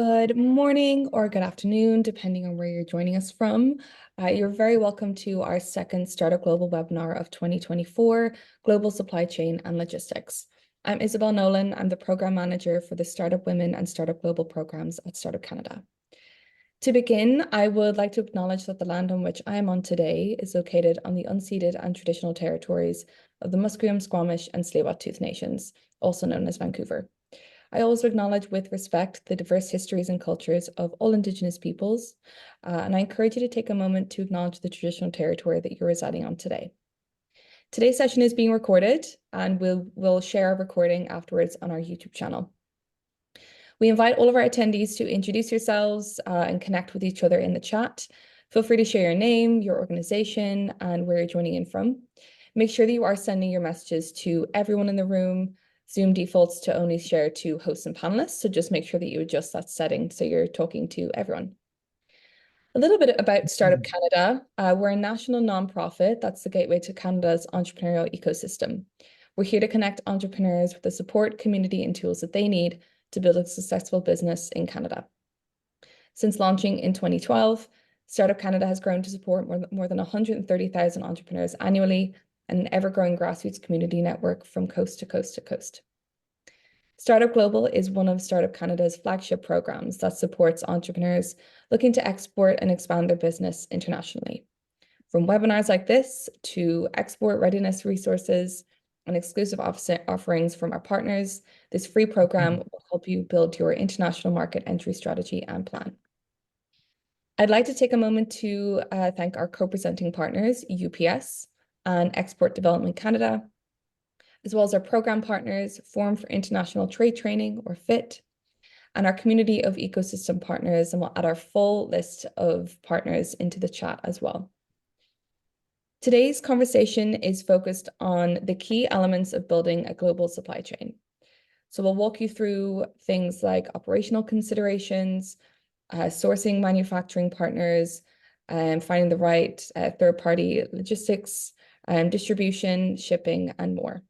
Good morning or good afternoon, depending on where you're joining us from. You're very welcome to our second Startup Global webinar of 2024, Global Supply Chain and Logistics. I'm Isabel Nolan. I'm the Program Manager for the Startup Women and Startup Global programs at Startup Canada. To begin, I would like to acknowledge that the land on which I am on today is located on the unceded and traditional territories of the Musqueam, Squamish, and Tsleil-Waututh Nations, also known as Vancouver. I also acknowledge with respect the diverse histories and cultures of all Indigenous peoples, and I encourage you to take a moment to acknowledge the traditional territory that you're residing on today. Today's session is being recorded, and we'll share our recording afterwards on our YouTube channel. We invite all of our attendees to introduce yourselves and connect with each other in the chat. Feel free to share your name, your organization, and where you're joining in from. Make sure that you are sending your messages to everyone in the room. Zoom defaults to only share to hosts and panelists, so just make sure that you adjust that setting so you're talking to everyone. A little bit about Startup Canada. We're a national nonprofit that's the gateway to Canada's entrepreneurial ecosystem. We're here to connect entrepreneurs with the support, community, and tools that they need to build a successful business in Canada. Since launching in 2012, Startup Canada has grown to support more than 130,000 entrepreneurs annually, and an ever-growing grassroots community network from coast to coast to coast. Startup Global is one of Startup Canada's flagship programs that supports entrepreneurs looking to export and expand their business internationally. From webinars like this to export readiness resources and exclusive offerings from our partners, this free program will help you build your international market entry strategy and plan. I'd like to take a moment to thank our co-presenting partners, UPS, and Export Development Canada, as well as our program partners, Forum for International Trade Training, or FITT, and our community of ecosystem partners, and we'll add our full list of partners into the chat as well. Today's conversation is focused on the key elements of building a global supply chain. So we'll walk you through things like operational considerations, sourcing manufacturing partners, finding the right third-party logistics, distribution, shipping, and more.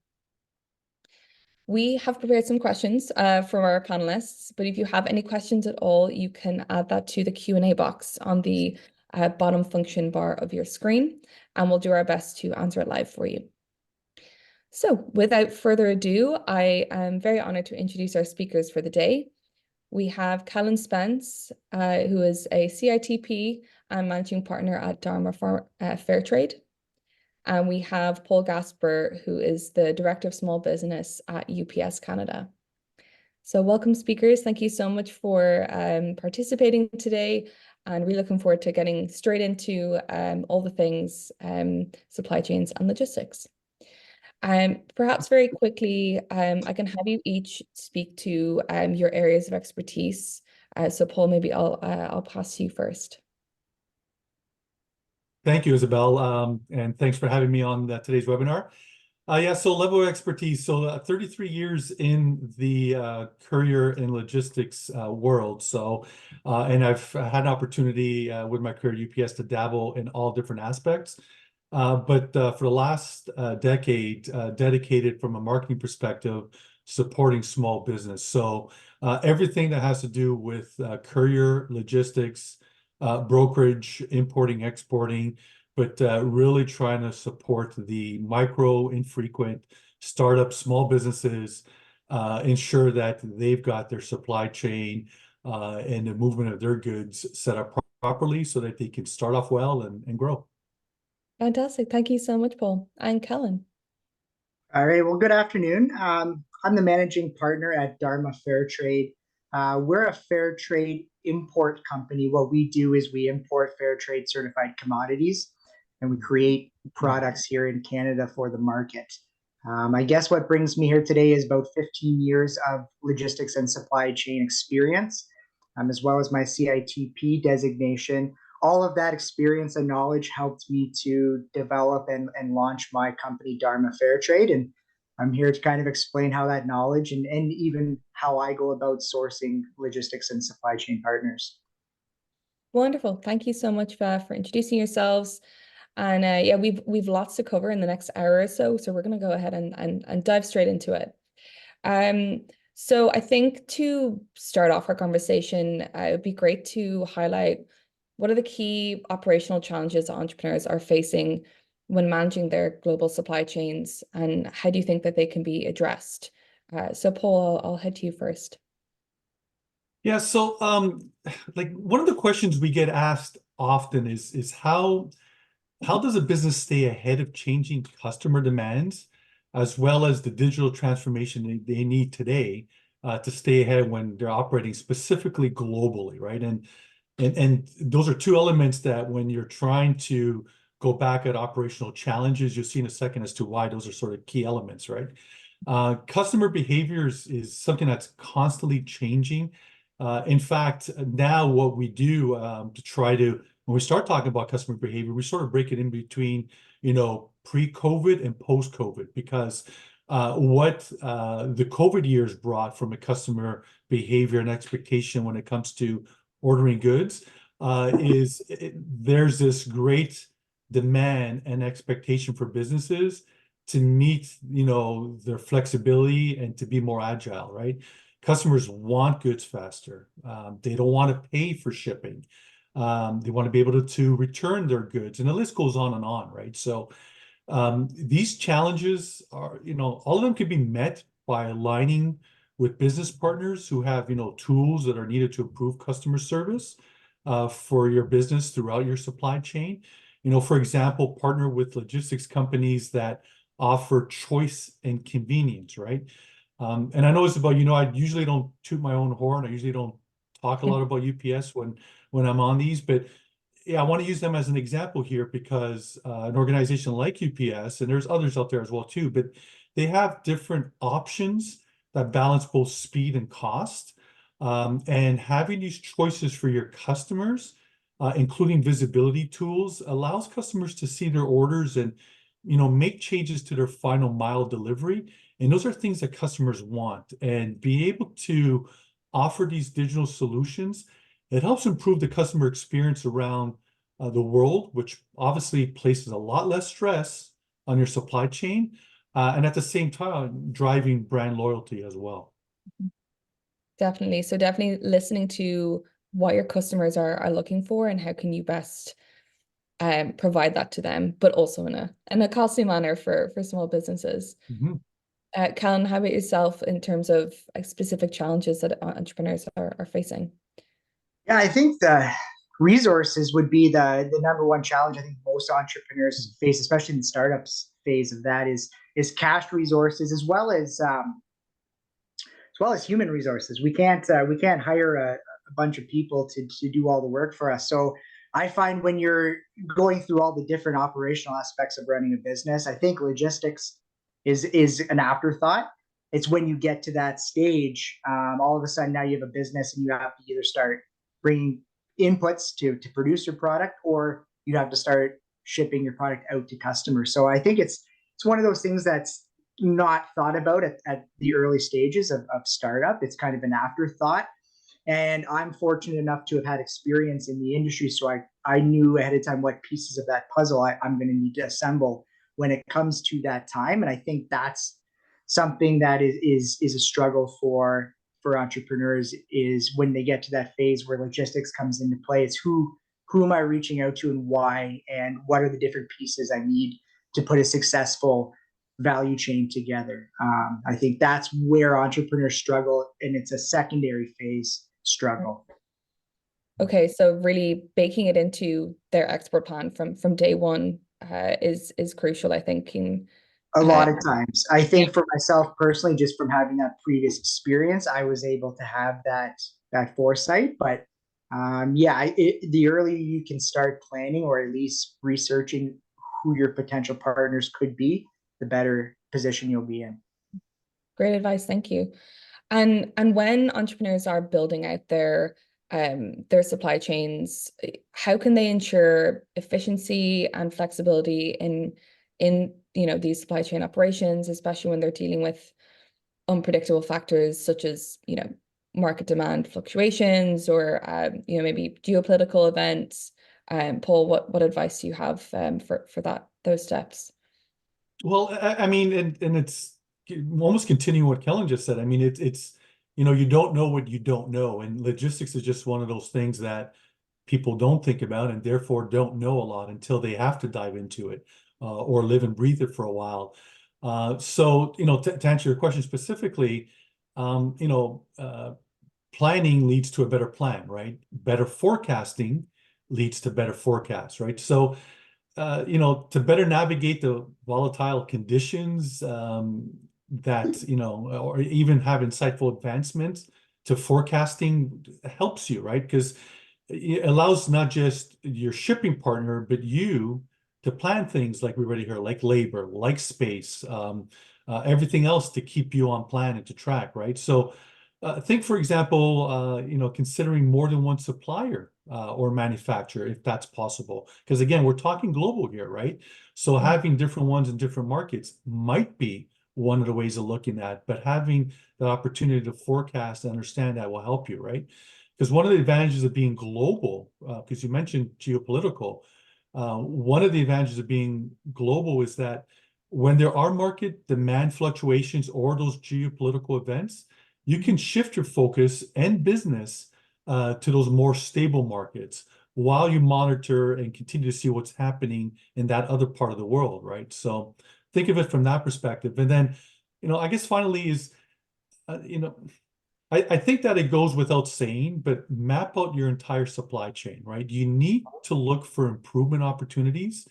We have prepared some questions from our panelists, but if you have any questions at all, you can add that to the Q&A box on the bottom function bar of your screen, and we'll do our best to answer it live for you. So without further ado, I am very honored to introduce our speakers for the day. We have Kellen Spence, who is a CITP and managing partner at Dharma Fairtrade. And we have Paul Gaspar, who is the Director of Small Business at UPS Canada. So welcome, speakers. Thank you so much for participating today, and really looking forward to getting straight into all the things supply chains and logistics. Perhaps very quickly, I can have you each speak to your areas of expertise. So Paul, maybe I'll pass to you first. Thank you, Isabel, and thanks for having me on today's webinar. So level of expertise. So 33 years in the courier and logistics world. So, and I've had an opportunity with my career at UPS to dabble in all different aspects. But for the last decade, dedicated from a marketing perspective, supporting small business. So everything that has to do with courier, logistics, brokerage, importing, exporting, but really trying to support the micro, infrequent startup small businesses, ensure that they've got their supply chain and the movement of their goods set up properly so that they can start off well and grow. Fantastic. Thank you so much, Paul. And Kellen. All right. Well, good afternoon. I'm the managing partner at Dharma Fairtrade. We're a fair trade import company. What we do is we import fair trade certified commodities, and we create products here in Canada for the market. I guess what brings me here today is about 15 years of logistics and supply chain experience, as well as my CITP designation. All of that experience and knowledge helped me to develop and launch my company, Dharma Fairtrade. And I'm here to kind of explain how that knowledge and even how I go about sourcing logistics and supply chain partners. Wonderful. Thank you so much for introducing yourselves. And yeah, we've lots to cover in the next hour or so. So we're going to go ahead and dive straight into it. So I think to start off our conversation, it would be great to highlight what are the key operational challenges entrepreneurs are facing when managing their global supply chains, and how do you think that they can be addressed? So Paul, I'll head to you first. Yeah, so like one of the questions we get asked often is how does a business stay ahead of changing customer demands, as well as the digital transformation they need today to stay ahead when they're operating specifically globally, right? And those are two elements that when you're trying to go back at operational challenges, you'll see in a second as to why those are sort of key elements, right? Customer behaviors is something that's constantly changing. In fact, now what we do to try to, when we start talking about customer behavior, we sort of break it in between, pre-COVID and post-COVID, because what the COVID years brought from a customer behavior and expectation when it comes to ordering goods there's this great demand and expectation for businesses to meet, their flexibility and to be more agile, right? Customers want goods faster. They don't want to pay for shipping. They want to be able to return their goods, and the list goes on, right? So these challenges are, all of them can be met by aligning with business partners who have, tools that are needed to improve customer service for your business throughout your supply chain. For example, partner with logistics companies that offer choice and convenience, right? And I know it's about, I usually don't toot my own horn. I usually don't talk a lot about UPS when I'm on these, but yeah, I want to use them as an example here because an organization like UPS, and there's others out there as well too, but they have different options that balance both speed and cost. And having these choices for your customers, including visibility tools, allows customers to see their orders and, make changes to their final mile delivery. And those are things that customers want. And being able to offer these digital solutions, it helps improve the customer experience around the world, which obviously places a lot less stress on your supply chain, and at the same time, driving brand loyalty as well. Definitely. So definitely listening to what your customers are looking for and how can you best provide that to them, but also in a costly manner for small businesses. Mm-hmm. Kellen, how about yourself in terms of specific challenges that entrepreneurs are facing? Yeah, I think the resources would be the number one challenge I think most entrepreneurs face, especially in the startups phase of that is cash resources as well as human resources. We can't hire a bunch of people to do all the work for us. So I find when you're going through all the different operational aspects of running a business, I think logistics is an afterthought. It's when you get to that stage, all of a sudden now you have a business and you have to either start bringing inputs to produce your product, or you have to start shipping your product out to customers. So I think it's one of those things that's not thought about at the early stages of startup. It's kind of an afterthought. And I'm fortunate enough to have had experience in the industry. So I knew ahead of time what pieces of that puzzle I'm going to need to assemble when it comes to that time. And I think that's something that is a struggle for entrepreneurs, is when they get to that phase where logistics comes into play. It's who am I reaching out to and why, and what are the different pieces I need to put a successful value chain together. I think that's where entrepreneurs struggle, and it's a secondary phase struggle. Okay, so really baking it into their export plan from day one is crucial, I think. A lot of times, I think for myself personally, just from having that previous experience, I was able to have that foresight. But the earlier you can start planning, or at least researching who your potential partners could be, the better position you'll be in. Great advice, thank you. And when entrepreneurs are building out their supply chains, how can they ensure efficiency and flexibility in these supply chain operations, especially when they're dealing with unpredictable factors such as market demand fluctuations or maybe geopolitical events? Paul, what advice do you have for those steps? Well, I mean, and it's almost continuing what Kellen just said. I mean, it's you don't know what you don't know. And logistics is just one of those things that people don't think about and therefore don't know a lot until they have to dive into it or live and breathe it for a while. So, to answer your question specifically, um, you know, uh, planning leads to a better plan, right? Better forecasting leads to better forecasts, right? So, to better navigate the volatile conditions, or even have insightful advancements to forecasting helps you, right? Because it allows not just your shipping partner, but you to plan things like we already heard, like labor, like space, everything else to keep you on plan and to track, right? So think, for example, considering more than one supplier or manufacturer, if that's possible. Because again, we're talking global here, right? So having different ones in different markets might be one of the ways of looking at, but having the opportunity to forecast and understand that will help you, right? Because one of the advantages of being global, because you mentioned geopolitical, one of the advantages of being global is that when there are market demand fluctuations or those geopolitical events, you can shift your focus and business to those more stable markets while you monitor and continue to see what's happening in that other part of the world, right? So think of it from that perspective. And then, I guess finally is, I think that it goes without saying, but map out your entire supply chain, right? You need to look for improvement opportunities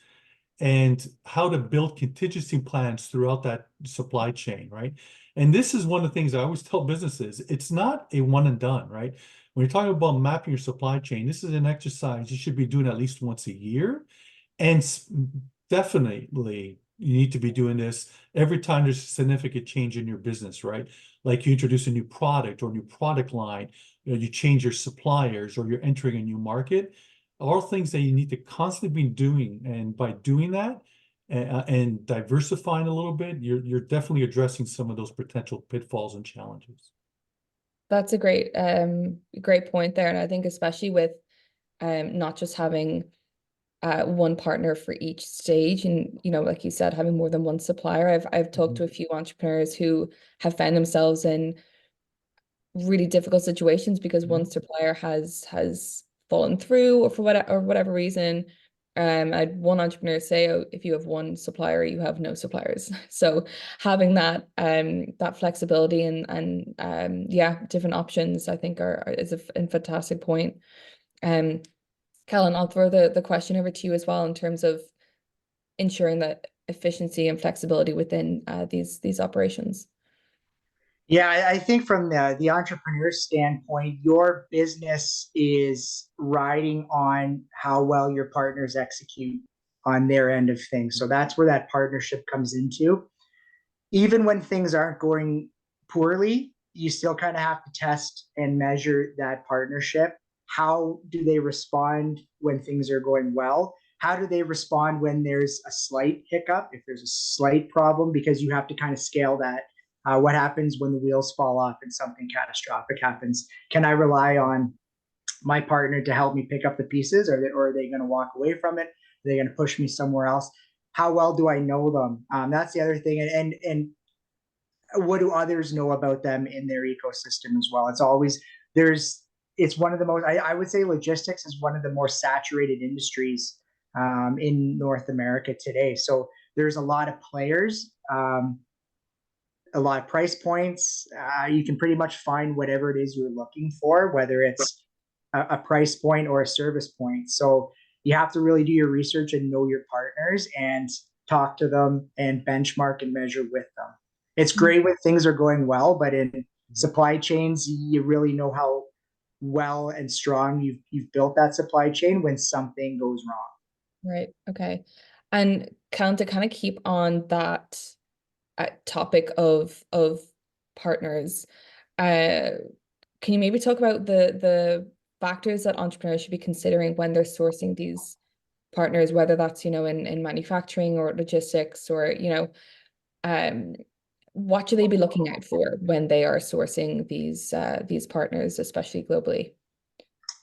and how to build contingency plans throughout that supply chain, right? And this is one of the things I always tell businesses, it's not a one and done, right? When you're talking about mapping your supply chain, this is an exercise you should be doing at least once a year. And definitely you need to be doing this every time there's a significant change in your business, right? Like you introduce a new product or new product line, you change your suppliers or you're entering a new market, all things that you need to constantly be doing. And by doing that and diversifying a little bit, you're definitely addressing some of those potential pitfalls and challenges. That's a great point there. And I think especially with not just having one partner for each stage, and like you said, having more than one supplier. I've talked to a few entrepreneurs who have found themselves in really difficult situations because one supplier has fallen through or for whatever reason. I had one entrepreneur say, "Oh, if you have one supplier, you have no suppliers." So having that flexibility and different options, I think is a fantastic point. Um, Kellen, I'll throw the question over to you as well in terms of ensuring that efficiency and flexibility within these operations. Yeah, I think from the entrepreneur standpoint, your business is riding on how well your partners execute on their end of things. So that's where that partnership comes into. Even when things aren't going poorly, you still kind of have to test and measure that partnership. How do they respond when things are going well? How do they respond when there's a slight hiccup, if there's a slight problem, because you have to kind of scale that. What happens when the wheels fall off and something catastrophic happens? Can I rely on my partner to help me pick up the pieces, or are they going to walk away from it? Are they going to push me somewhere else? How well do I know them? That's the other thing. And what do others know about them in their ecosystem as well? It's one of the most, I would say logistics is one of the more saturated industries in North America today. So there's a lot of players, a lot of price points. You can pretty much find whatever it is you're looking for, whether it's a price point or a service point. So you have to really do your research and know your partners and talk to them and benchmark and measure with them. It's great when things are going well, but in supply chains, you really know how well and strong you've built that supply chain when something goes wrong. Right. Okay. And Kellen, to kind of keep on that topic of partners, can you maybe talk about the factors that entrepreneurs should be considering when they're sourcing these partners, whether that's, in manufacturing or logistics or, what should they be looking out for when they are sourcing these partners, especially globally?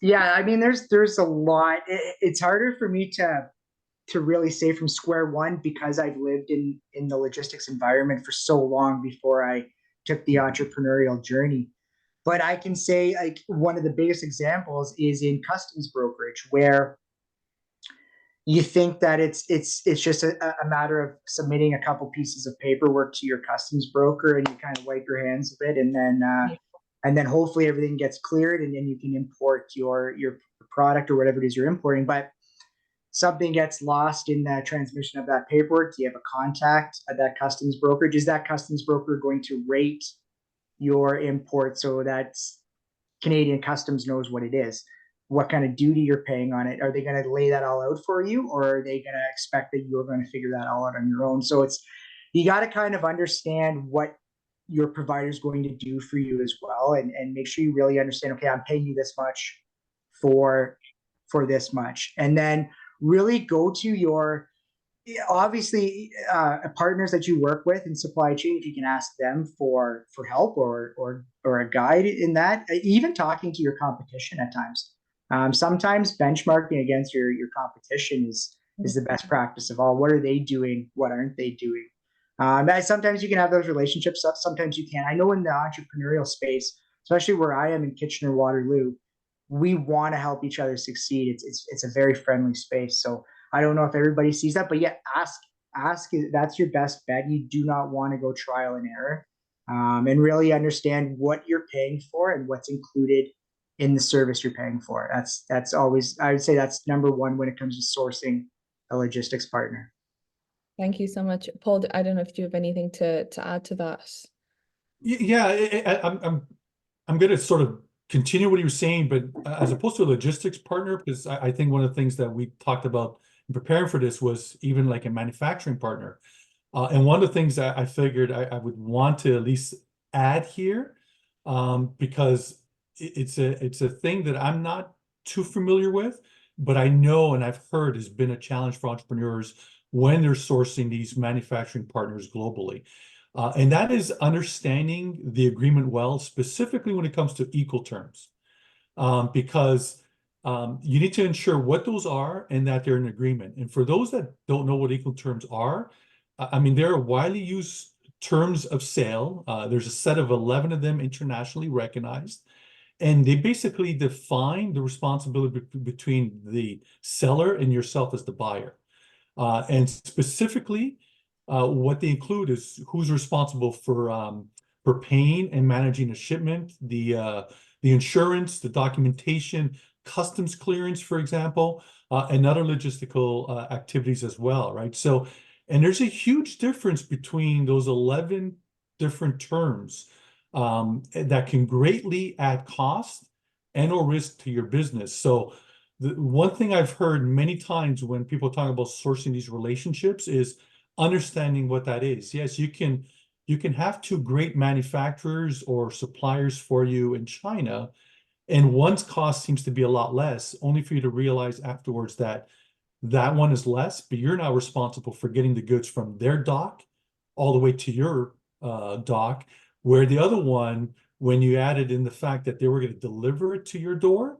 Yeah, I mean, there's a lot. It's harder for me to really say from square one because I've lived in the logistics environment for so long before I took the entrepreneurial journey. But I can say, like, one of the biggest examples is in customs brokerage, where you think that it's just a matter of submitting a couple pieces of paperwork to your customs broker, and you kind of wipe your hands of it, and then hopefully everything gets cleared, and then you can import your product or whatever it is you're importing. But something gets lost in the transmission of that paperwork. Do you have a contact at that customs brokerage? Is that customs broker going to rate your import so that Canadian customs knows what it is, what kind of duty you're paying on it? Are they going to lay that all out for you, or are they going to expect that you're going to figure that all out on your own? So you got to kind of understand what your provider is going to do for you as well, and make sure you really understand, okay, I'm paying you this much for this much. And then really go to your, obviously, partners that you work with in supply chain. If you can ask them for help or a guide in that, even talking to your competition at times. Sometimes benchmarking against your competition is the best practice of all. What are they doing? What aren't they doing? Sometimes you can have those relationships. Sometimes you can't. I know in the entrepreneurial space, especially where I am in Kitchener-Waterloo, we want to help each other succeed. It's a very friendly space. So I don't know if everybody sees that, but yeah, ask. That's your best bet. You do not want to go trial and error, and really understand what you're paying for and what's included in the service you're paying for. That's always, I would say, that's number one when it comes to sourcing a logistics partner. Thank you so much, Paul. I don't know if you have anything to add to that. Yeah, I'm going to sort of continue what you were saying, but as opposed to a logistics partner, because I think one of the things that we talked about in preparing for this was even like a manufacturing partner. And one of the things that I figured I would want to at least add here, because it's a thing that I'm not too familiar with, but I know and I've heard has been a challenge for entrepreneurs when they're sourcing these manufacturing partners globally. And that is understanding the agreement well, specifically when it comes to equal terms, because you need to ensure what those are and that they're in agreement. And for those that don't know what equal terms are, I mean, there are widely used terms of sale. There's a set of 11 of them internationally recognized, and they basically define the responsibility between the seller and yourself as the buyer. And specifically, what they include is who's responsible for paying and managing a shipment, the insurance, the documentation, customs clearance, for example, and other logistical activities as well, right? So, and there's a huge difference between those 11 different terms that can greatly add cost and or risk to your business. So the one thing I've heard many times when people talk about sourcing these relationships is understanding what that is. Yes, you can have two great manufacturers or suppliers for you in China, and one's cost seems to be a lot less, only for you to realize afterwards that that one is less, but you're now responsible for getting the goods from their dock all the way to your dock, where the other one, when you added in the fact that they were going to deliver it to your door,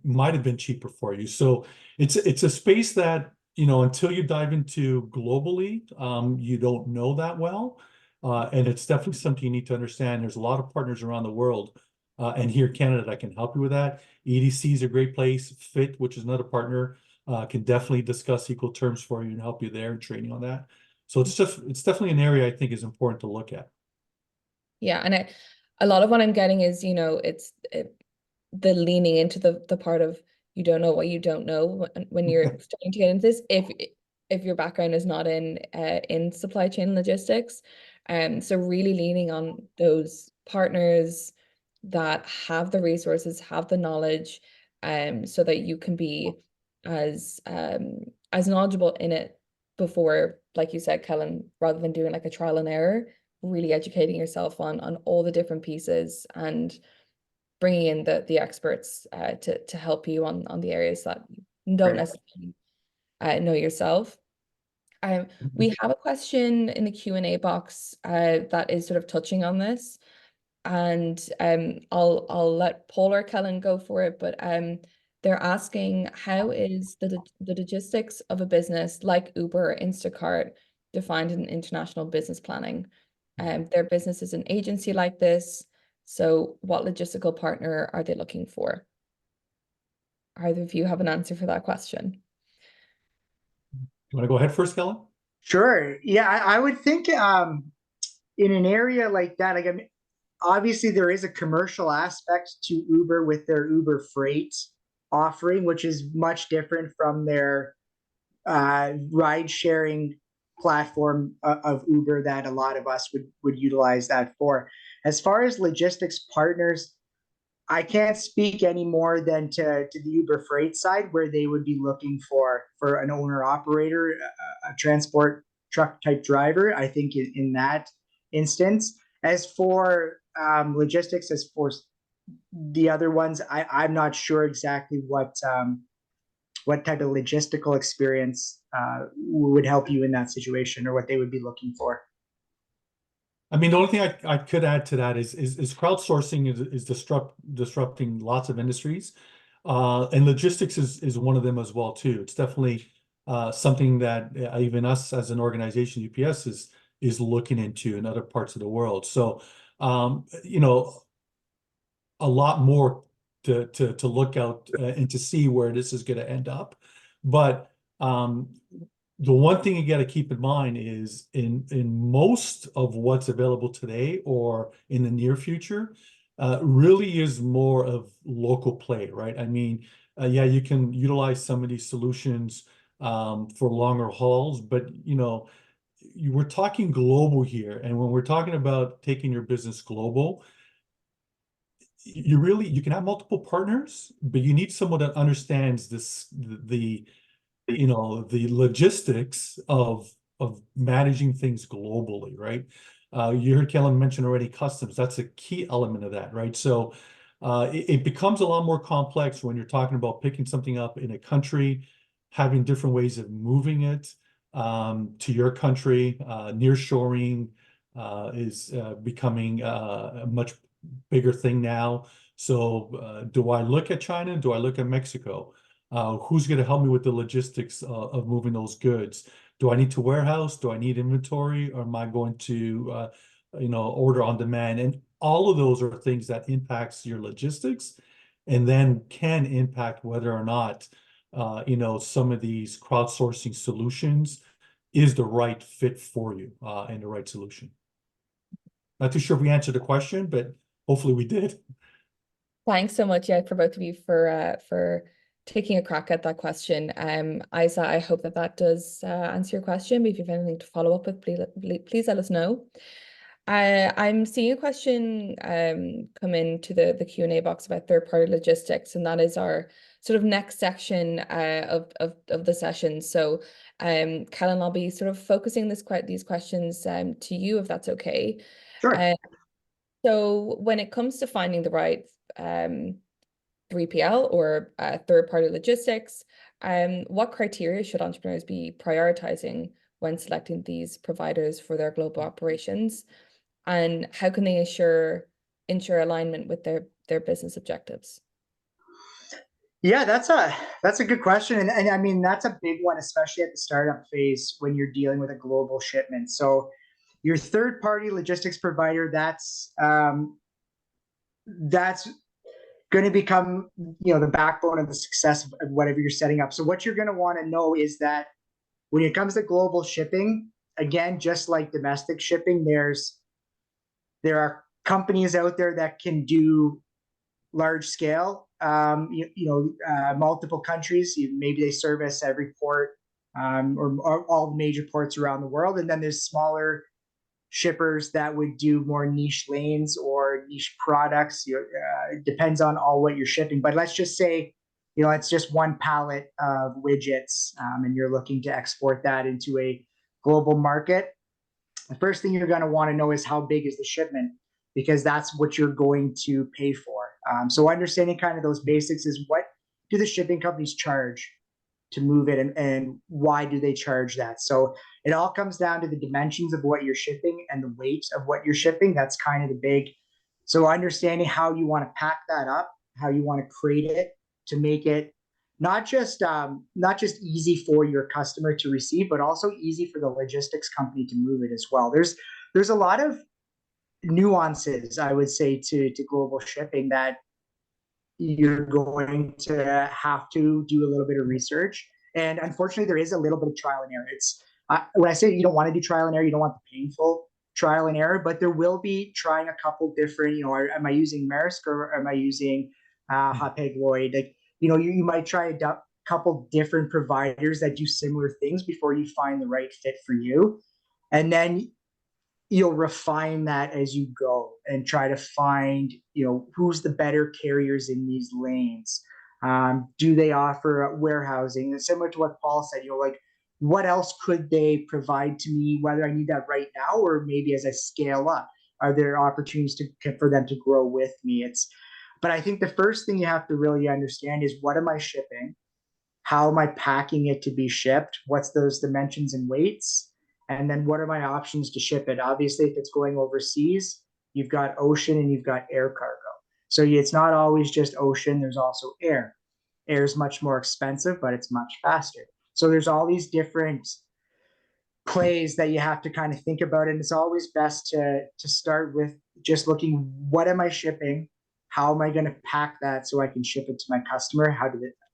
might have been cheaper for you. So it's a space that, you know, until you dive into globally, you don't know that well. And it's definitely something you need to understand. There's a lot of partners around the world, and here in Canada that can help you with that. EDC is a great place. FITT, which is another partner, can definitely discuss equal terms for you and help you there and training on that. So it's definitely an area I think is important to look at. Yeah, and a lot of what I'm getting is, you know, the leaning into the part of you don't know what you don't know when you're starting to get into this, if your background is not in supply chain logistics. So really leaning on those partners that have the resources, have the knowledge, so that you can be as knowledgeable in it before, like you said, Kellen, rather than doing like a trial and error, really educating yourself on all the different pieces and bringing in the experts to help you on the areas that you don't necessarily know yourself. We have a question in the Q&A box that is sort of touching on this, and I'll let Paul or Kellen go for it, but they're asking, how is the logistics of a business like Uber or Instacart defined in international business planning? Their business is an agency like this. So what logistical partner are they looking for? Either of you have an answer for that question? You want to go ahead first, Kellen? Sure. Yeah, I would think in an area like that, like I mean, obviously there is a commercial aspect to Uber with their Uber Freight offering, which is much different from their ride sharing platform of Uber that a lot of us would utilize that for. As far as logistics partners, I can't speak any more than to the Uber Freight side, where they would be looking for an owner operator, a transport truck type driver. I think in that instance, as for logistics, as for the other ones, I'm not sure exactly what type of logistical experience would help you in that situation, or what they would be looking for. I mean, the only thing I could add to that is crowdsourcing is disrupting lots of industries, and logistics is one of them as well too. It's definitely something that even us as an organization, UPS, is looking into in other parts of the world. So, you know, a lot more to look out and to see where this is going to end up. But the one thing you got to keep in mind is in most of what's available today or in the near future, really is more of local play, right? I mean, yeah, you can utilize some of these solutions for longer hauls, but you know, we're talking global here, and when we're talking about taking your business global, you can have multiple partners, but you need someone that understands the logistics of managing things globally, right? You heard Kellen mention already customs. That's a key element of that, right? So it becomes a lot more complex when you're talking about picking something up in a country, having different ways of moving it to your country. Nearshoring is becoming a much bigger thing now. So do I look at China? Do I look at Mexico? Who's going to help me with the logistics of moving those goods? Do I need to warehouse? Do I need inventory? Or am I going to, order on demand? And all of those are things that impacts your logistics, and then can impact whether or not, some of these crowdsourcing solutions is the right fit for you and the right solution. Not too sure if we answered the question, but hopefully we did. Thanks so much, yeah, for both of you for taking a crack at that question. Isa, I hope that does answer your question. But if you have anything to follow up with, please let us know. I'm seeing a question come into the Q&A box about third-party logistics, and that is our sort of next section of the session. So, Kellen, I'll be sort of focusing these questions to you, if that's okay. Sure. So when it comes to finding the right 3PL or third-party logistics, what criteria should entrepreneurs be prioritizing when selecting these providers for their global operations? And how can they ensure alignment with their business objectives? Yeah, that's a good question, and I mean that's a big one, especially at the startup phase when you're dealing with a global shipment. So your third party logistics provider, that's going to become the backbone of the success of whatever you're setting up. So what you're going to want to know is that when it comes to global shipping, again, just like domestic shipping, there are companies out there that can do large scale, multiple countries. Maybe they service every port or all the major ports around the world. And then there's smaller shippers that would do more niche lanes or niche products. It depends on all what you're shipping. But let's just say, it's just one pallet of widgets and you're looking to export that into a global market. The first thing you're going to want to know is how big is the shipment, because that's what you're going to pay for. So understanding kind of those basics is, what do the shipping companies charge to move it, and why do they charge that? So it all comes down to the dimensions of what you're shipping and the weight of what you're shipping. That's kind of the big. So understanding how you want to pack that up, how you want to create it to make it not just easy for your customer to receive, but also easy for the logistics company to move it as well. There's a lot of nuances, I would say, to global shipping that you're going to have to do a little bit of research. And unfortunately, there is a little bit of trial and error. It's when I say you don't want to do trial and error, you don't want the painful trial and error, but there will be trying a couple different, am I using Maersk or am I using Hapag-Lloyd? Like, you might try a couple different providers that do similar things before you find the right fit for you. And then you'll refine that as you go and try to find, who's the better carriers in these lanes. Do they offer warehousing? And similar to what Paul said, like, what else could they provide to me, whether I need that right now or maybe as I scale up? Are there opportunities for them to grow with me? But I think the first thing you have to really understand is, what am I shipping? How am I packing it to be shipped? What's those dimensions and weights? And then what are my options to ship it? Obviously, if it's going overseas, you've got ocean and you've got air cargo. So it's not always just ocean, there's also air. Air is much more expensive, but it's much faster. So there's all these different plays that you have to kind of think about. And it's always best to start with just looking, what am I shipping? How am I going to pack that so I can ship it to my customer?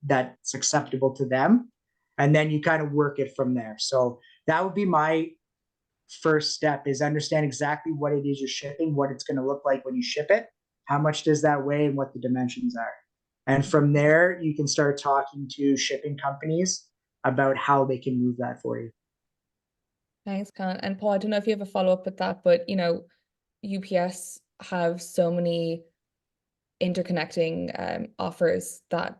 That's acceptable to them. And then you kind of work it from there. So that would be my first step, is understand exactly what it is you're shipping, what it's going to look like when you ship it, how much does that weigh, and what the dimensions are. And from there, you can start talking to shipping companies about how they can move that for you. Thanks, Kellen. And Paul, I don't know if you have a follow-up with that, but UPS have so many interconnecting offers that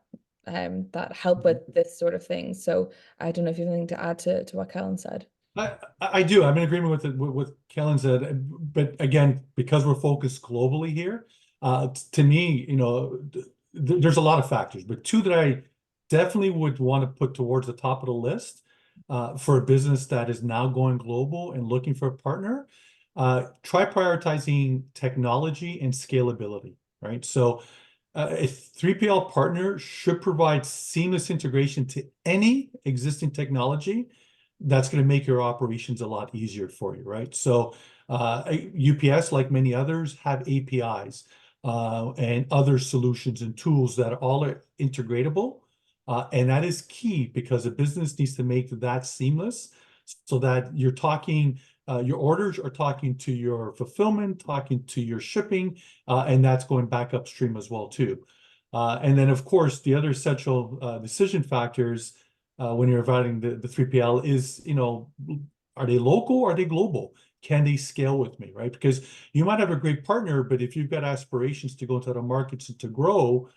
help with this sort of thing. So I don't know if you have anything to add to what Kellen said. I do. I'm in agreement with what Kellen said, but again, because we're focused globally here, to me, there's a lot of factors, but two that I definitely would want to put towards the top of the list for a business that is now going global and looking for a partner. Try prioritizing technology and scalability, right? So a 3PL partner should provide seamless integration to any existing technology that's going to make your operations a lot easier for you, right? So UPS, like many others, have APIs and other solutions and tools that all are integratable. And that is key, because a business needs to make that seamless so that you're talking, your orders are talking to your fulfillment, talking to your shipping, and that's going back upstream as well too. And then, of course, the other essential decision factors when you're evaluating the 3PL is, are they local or are they global? Can they scale with me, right? Because you might have a great partner, but if you've got aspirations to go into the markets and to grow,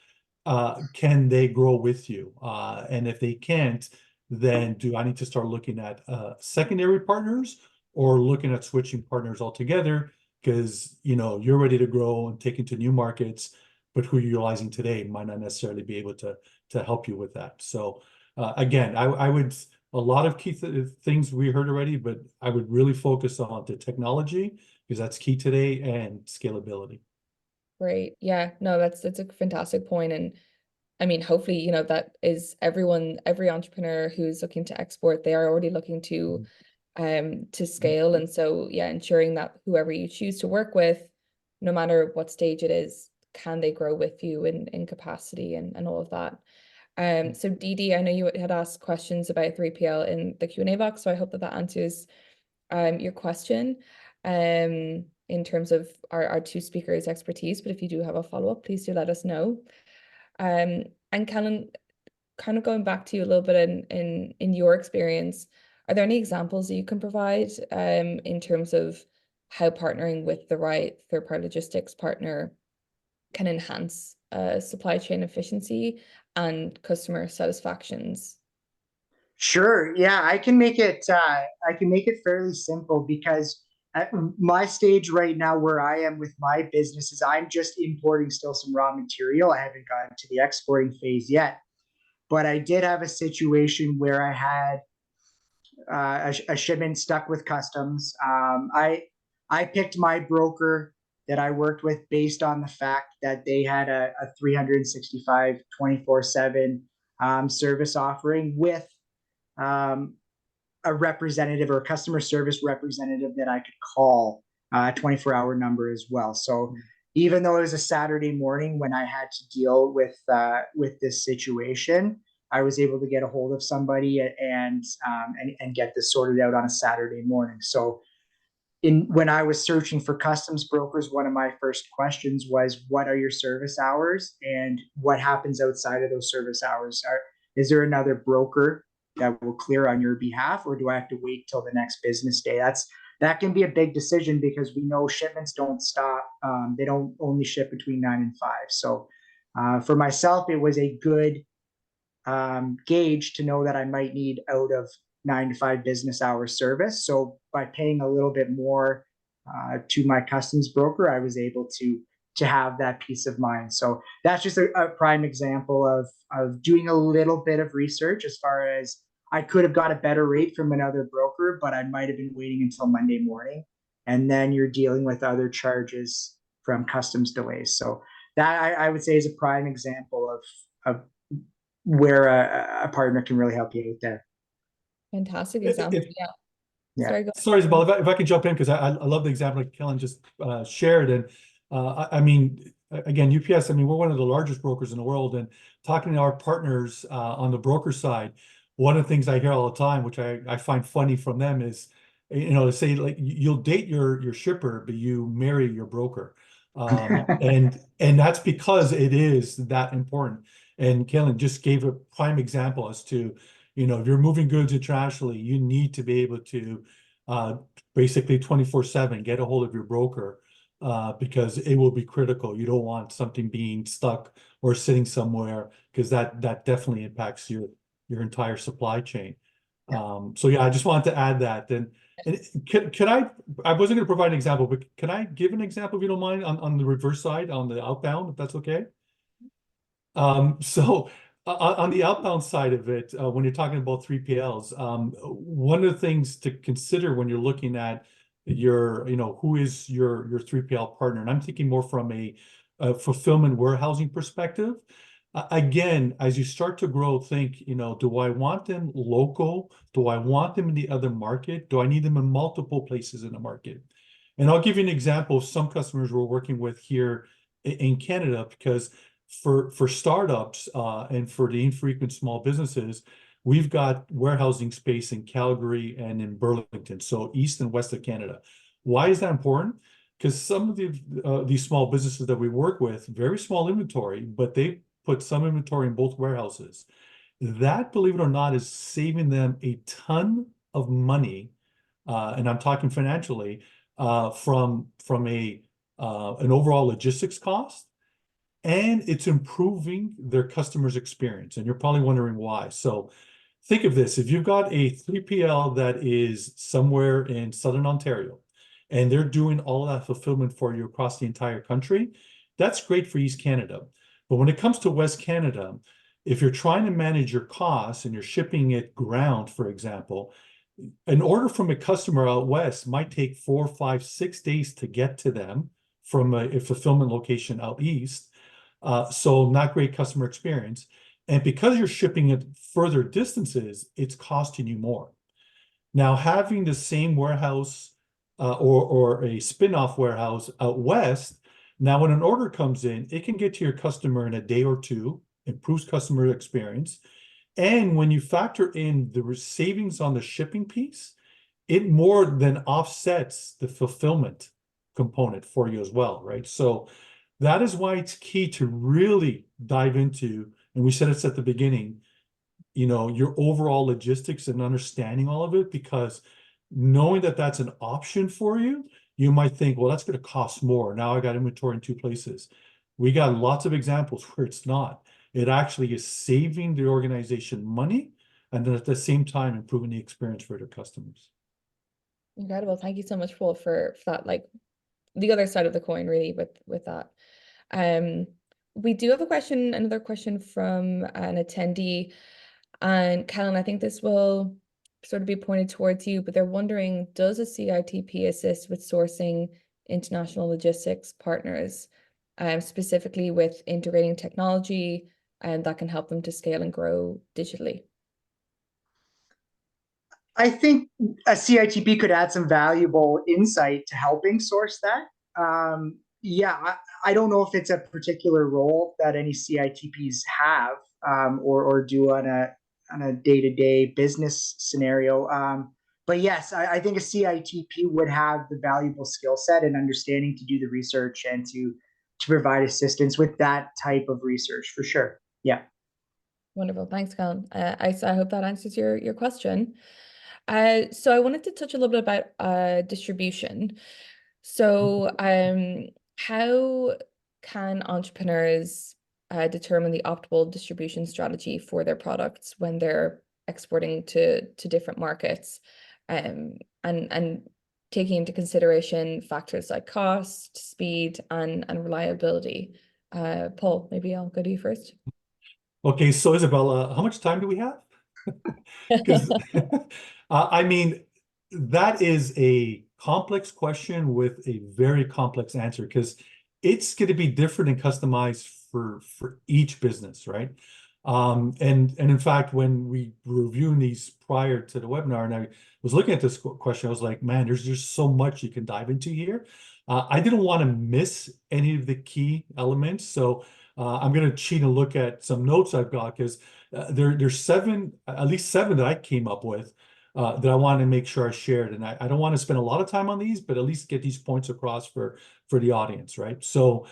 can they grow with you? And if they can't, then do I need to start looking at secondary partners or looking at switching partners altogether? Because, you're ready to grow and take into new markets, but who you're utilizing today might not necessarily be able to help you with that. So again, I would, a lot of key things we heard already, but I would really focus on the technology, because that's key today, and scalability. Great. Yeah, no, that's a fantastic point. And I mean, hopefully, that is every entrepreneur who's looking to export, they are already looking to scale. And so, yeah, ensuring that whoever you choose to work with, no matter what stage it is, can they grow with you in capacity and all of that. So Didi, I know you had asked questions about 3PL in the Q&A box, so I hope that answers your question in terms of our two speakers' expertise. But if you do have a follow-up, please do let us know. And Kellen, kind of going back to you a little bit in your experience, are there any examples that you can provide in terms of how partnering with the right third-party logistics partner can enhance supply chain efficiency and customer satisfactions? Sure. Yeah, I can make it fairly simple, because at my stage right now where I am with my business is I'm just importing still some raw material. I haven't gotten to the exporting phase yet, but I did have a situation where I had a shipment stuck with customs. I picked my broker that I worked with based on the fact that they had a 365 24/7 service offering with a representative or a customer service representative that I could call 24-hour number as well. So even though it was a Saturday morning when I had to deal with this situation, I was able to get a hold of somebody and get this sorted out on a Saturday morning. So when I was searching for customs brokers, one of my first questions was, what are your service hours and what happens outside of those service hours? Is there another broker that will clear on your behalf, or do I have to wait till the next business day? That can be a big decision because we know shipments don't stop. They don't only ship between 9 and 5. So for myself, it was a good gauge to know that I might need out of 9 to 5 business hour service. So by paying a little bit more to my customs broker, I was able to have that peace of mind. So that's just a prime example of doing a little bit of research, as far as I could have got a better rate from another broker, but I might have been waiting until Monday morning. And then you're dealing with other charges from customs delays. So that I would say is a prime example of where a partner can really help you out there. Fantastic example. Yeah. Yeah. Sorry, go Sorry, Isabel, if I could jump in, because I love the example that Kellen just shared. And I mean, again, UPS, I mean, we're one of the largest brokers in the world, and talking to our partners on the broker side, one of the things I hear all the time, which I find funny from them, is, you know, to say, like, you'll date your shipper, but you marry your broker. And that's because it is that important. And Kellen just gave a prime example as to, you know, if you're moving goods internationally, you need to be able to basically 24/7 get a hold of your broker, because it will be critical. You don't want something being stuck or sitting somewhere, because that definitely impacts your entire supply chain. So yeah, I just wanted to add that. And can I wasn't going to provide an example, but can I give an example, if you don't mind, on the reverse side, on the outbound, if that's okay? So on the outbound side of it, when you're talking about 3PLs, one of the things to consider when you're looking at your, you know, who is your 3PL partner, and I'm thinking more from a fulfillment warehousing perspective. Again, as you start to grow, think, you know, do I want them local? Do I want them in the other market? Do I need them in multiple places in the market? And I'll give you an example of some customers we're working with here in Canada, because for startups and for the infrequent small businesses, we've got warehousing space in Calgary and in Burlington, so east and west of Canada. Why is that important? Because some of these small businesses that we work with, very small inventory, but they put some inventory in both warehouses. That, believe it or not, is saving them a ton of money, and I'm talking financially, from an overall logistics cost, and it's improving their customers' experience. And you're probably wondering why. So think of this: if you've got a 3PL that is somewhere in Southern Ontario, and they're doing all of that fulfillment for you across the entire country, that's great for East Canada. But when it comes to West Canada, if you're trying to manage your costs and you're shipping it ground, for example, an order from a customer out west might take 4, 5, 6 days to get to them from a fulfillment location out east. So not great customer experience. And because you're shipping it further distances, it's costing you more. Now, having the same warehouse or a spin-off warehouse out west, now when an order comes in, it can get to your customer in a day or two, improves customer experience. And when you factor in the savings on the shipping piece, it more than offsets the fulfillment component for you as well, right? So that is why it's key to really dive into, and we said it's at the beginning, you know, your overall logistics and understanding all of it, because knowing that that's an option for you, you might think, well, that's going to cost more. Now I got inventory in 2 places. We got lots of examples where it's not. It actually is saving the organization money, and then at the same time improving the experience for their customers. Incredible. Thank you so much, Paul, for that, like the other side of the coin, really, with that. We do have another question from an attendee, and Kellen, I think this will sort of be pointed towards you, but they're wondering, does a CITP assist with sourcing international logistics partners, specifically with integrating technology, and that can help them to scale and grow digitally? I think a CITP could add some valuable insight to helping source that. Yeah, I don't know if it's a particular role that any CITPs have or do on a day-to-day business scenario. But yes, I think a CITP would have the valuable skill set and understanding to do the research and to provide assistance with that type of research for sure. Yeah. Wonderful. Thanks, Kellen. I hope that answers your question. So I wanted to touch a little bit about distribution. So how can entrepreneurs determine the optimal distribution strategy for their products when they're exporting to different markets, and taking into consideration factors like cost, speed, and reliability? Paul, maybe I'll go to you first. Okay, so Isabella, how much time do we have? Because I mean, that is a complex question with a very complex answer because it's going to be different and customized for each business, right? And in fact, when we were reviewing these prior to the webinar, and I was looking at this question, I was like, man, there's just so much you can dive into here. I didn't want to miss any of the key elements, so I'm going to cheat and look at some notes I've got because there's at least seven that I came up with that I wanted to make sure I shared. And I don't want to spend a lot of time on these, but at least get these points across for the audience, right? So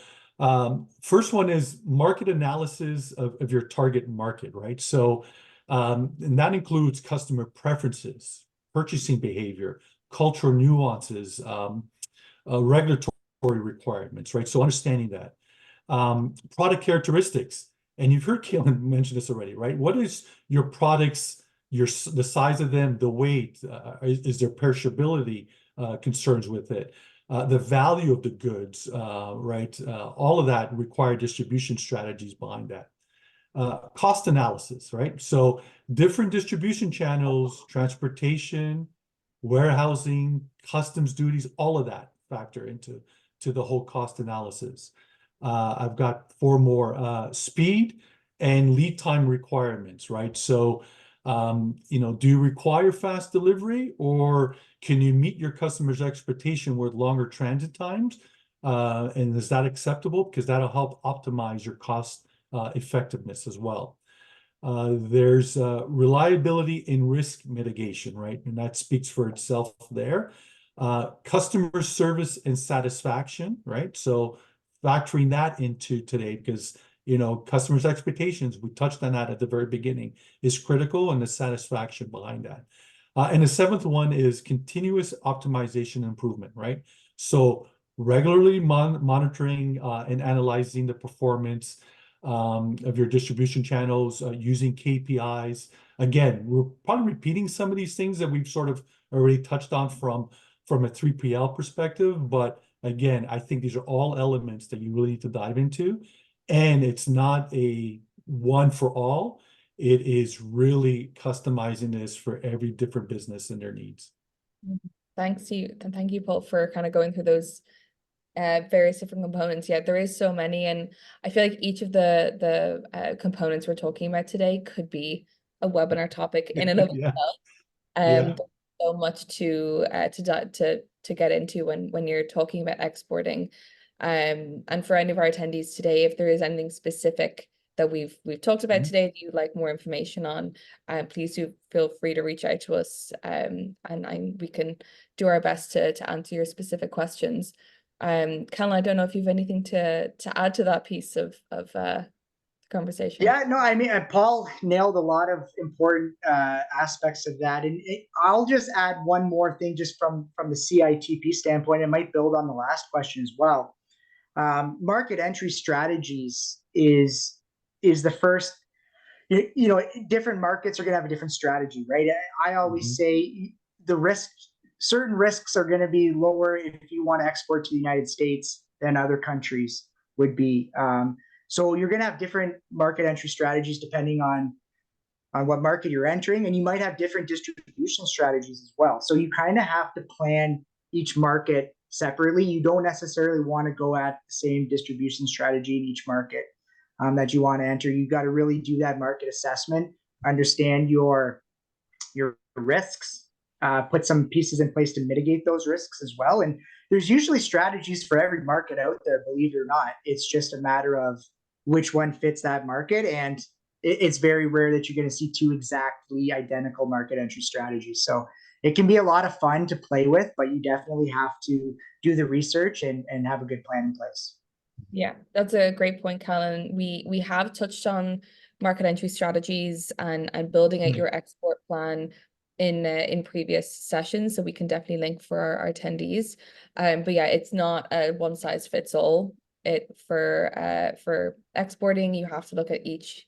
first one is market analysis of your target market, right? So and that includes customer preferences, purchasing behavior, cultural nuances, regulatory requirements, right? So understanding that. Product characteristics. And you've heard Kellen mention this already, right? What is your products, the size of them, the weight, is there perishability concerns with it? The value of the goods, right? All of that require distribution strategies behind that. Cost analysis, right? So different distribution channels, transportation, warehousing, customs duties, all of that factor into the whole cost analysis. I've got four more, speed and lead time requirements, right? So, do you require fast delivery or can you meet your customer's expectation with longer transit times? And is that acceptable? Because that'll help optimize your cost effectiveness as well. There's reliability and risk mitigation, right? And that speaks for itself there. Customer service and satisfaction, right? So factoring that into today, because customers' expectations, we touched on that at the very beginning, is critical, and the satisfaction behind that. And the seventh one is continuous optimization and improvement, right? So regularly monitoring and analyzing the performance of your distribution channels using KPIs. Again, we're probably repeating some of these things that we've sort of already touched on from a 3PL perspective, but again, I think these are all elements that you really need to dive into, and it's not a one for all. It is really customizing this for every different business and their needs. Thank you, Paul, for kind of going through those various different components. Yeah, there is so many, and I feel like each of the components we're talking about today could be a webinar topic in and of Yeah. itself. Yeah. So much to get into when you're talking about exporting. And for any of our attendees today, if there is anything specific that we've talked about today that you'd like more information on, please do feel free to reach out to us, and we can do our best to answer your specific questions. Kellen, I don't know if you've anything to add to that piece of conversation. Yeah, no, I mean, Paul nailed a lot of important aspects of that. And I'll just add one more thing just from the CITP standpoint. It might build on the last question as well. Market entry strategies is the first, different markets are going to have a different strategy, right? I always say certain risks are going to be lower if you want to export to the United States than other countries would be. So you're going to have different market entry strategies depending on what market you're entering, and you might have different distribution strategies as well. So you kind of have to plan each market separately. You don't necessarily want to go at the same distribution strategy in each market that you want to enter. You've got to really do that market assessment, understand your risks, put some pieces in place to mitigate those risks as well. And there's usually strategies for every market out there, believe it or not. It's just a matter of which one fits that market. And it's very rare that you're going to see two exactly identical market entry strategies. So it can be a lot of fun to play with, but you definitely have to do the research and have a good plan in place. Yeah, that's a great point, Kellen. We have touched on market entry strategies and building out your export plan in previous sessions, so we can definitely link for our attendees. But yeah, it's not a one size fits all. For exporting, you have to look at each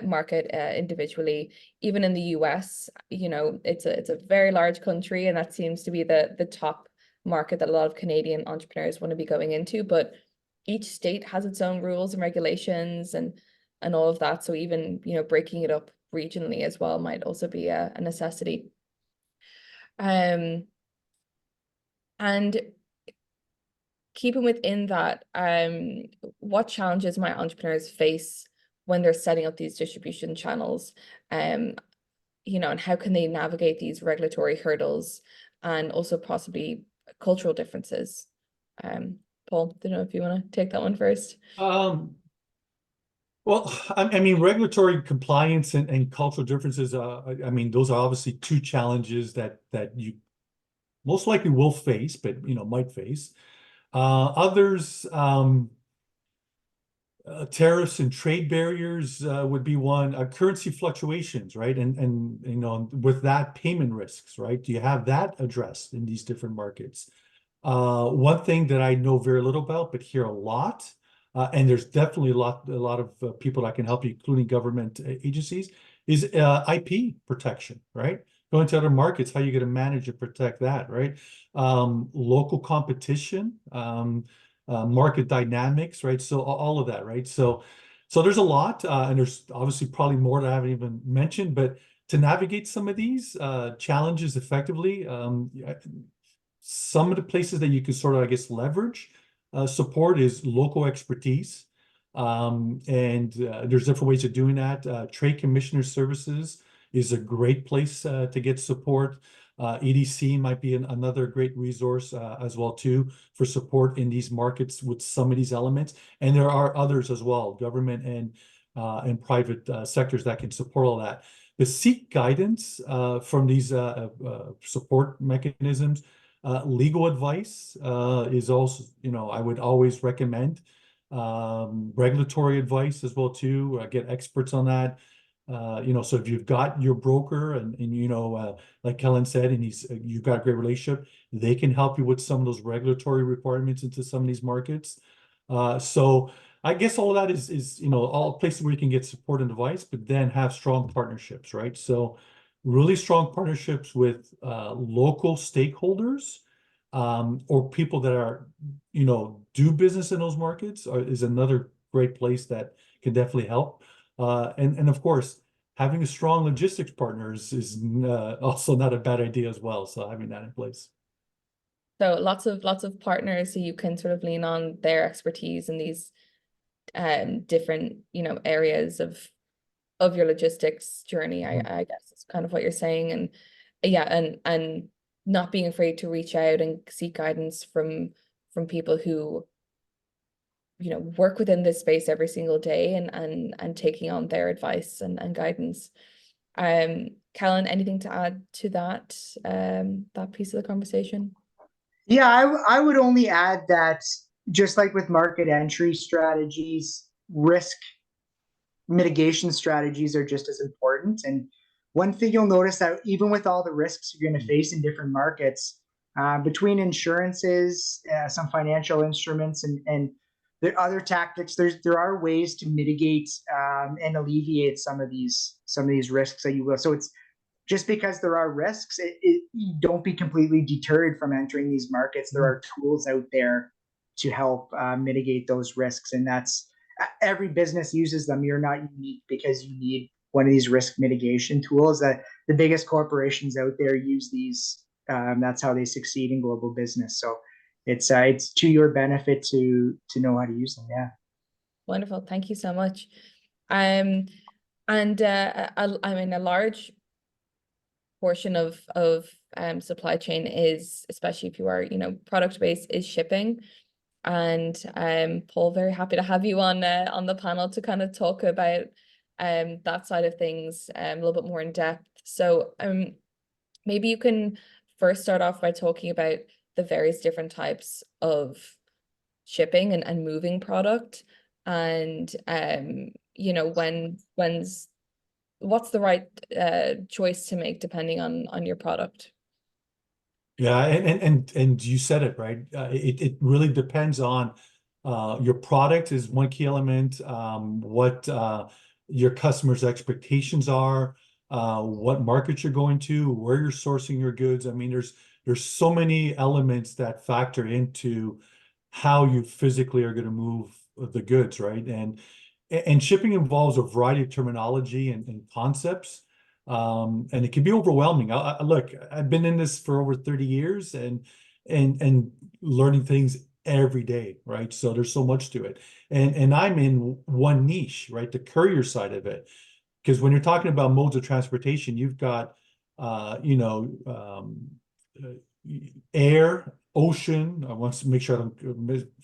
market individually. Even in the US, you know, it's a very large country, and that seems to be the top market that a lot of Canadian entrepreneurs want to be going into. But each state has its own rules and regulations and all of that. So even, you know, breaking it up regionally as well might also be a necessity. And keeping within that, what challenges might entrepreneurs face when they're setting up these distribution channels? You know, and how can they navigate these regulatory hurdles and also possibly cultural differences? Paul, I don't know if you want to take that one first. Well, I mean, regulatory compliance and cultural differences, I mean, those are obviously two challenges that you most likely will face, but, you know, might face. Others, tariffs and trade barriers would be one. Currency fluctuations, right? And you know, with that, payment risks, right? Do you have that addressed in these different markets? One thing that I know very little about, but hear a lot, and there's definitely a lot of people that can help you, including government agencies, is IP protection, right? Going to other markets, how you going to manage and protect that, right? Local competition, market dynamics, right? So all of that, right? So there's a lot, and there's obviously probably more that I haven't even mentioned, but to navigate some of these challenges effectively, some of the places that you can sort of, I guess, leverage support is local expertise. And there's different ways of doing that. Trade Commissioner Services is a great place to get support. EDC might be another great resource as well too for support in these markets with some of these elements. And there are others as well, government and private sectors that can support all that. The seek guidance from these support mechanisms. Legal advice is also, you know, I would always recommend. Regulatory advice as well too. Get experts on that. You know, so if you've got your broker and you know, like Kellen said, and you've got a great relationship, they can help you with some of those regulatory requirements into some of these markets. So I guess all of that is you know, all places where you can get support and advice, but then have strong partnerships, right? So really strong partnerships with local stakeholders or people that are, you know, do business in those markets is another great place that can definitely help. And of course, having a strong logistics partners is also not a bad idea as well. So having that in place. So lots of partners who you can sort of lean on their expertise in these different, you know, areas of your logistics journey. I guess is kind of what you're saying. And yeah, and not being afraid to reach out and seek guidance from people who, you know, work within this space every single day and taking on their advice and guidance. Kellen, anything to add to that that piece of the conversation? Yeah, I would only add that just like with market entry strategies, risk mitigation strategies are just as important. And one thing you'll notice that even with all the risks you're going to face in different markets, between insurances, some financial instruments, and the other tactics, there are ways to mitigate and alleviate some of these risks that you will. So it's just because there are risks, you don't be completely deterred from entering these markets. There are tools out there to help mitigate those risks, and that's every business uses them. You're not unique because you need one of these risk mitigation tools. That the biggest corporations out there use these. That's how they succeed in global business. So it's to your benefit to know how to use them. Yeah. Wonderful. Thank you so much. And I mean, a large portion of supply chain is, especially if you are, product based, is shipping. And Paul, very happy to have you on the panel to kind of talk about that side of things a little bit more in depth. So maybe you can first start off by talking about the various different types of shipping and moving product, and what's the right choice to make depending on your product. Yeah, and you said it right. It really depends on your product is one key element, what your customers' expectations are, what markets you're going to, where you're sourcing your goods. I mean, there's so many elements that factor into how you physically are going to move the goods, right? And shipping involves a variety of terminology and concepts. And it can be overwhelming. Look, I've been in this for over 30 years and learning things every day, right? So there's so much to it. And I'm in one niche, right? The courier side of it. Because when you're talking about modes of transportation, you've got, air, ocean. I want to make sure I don't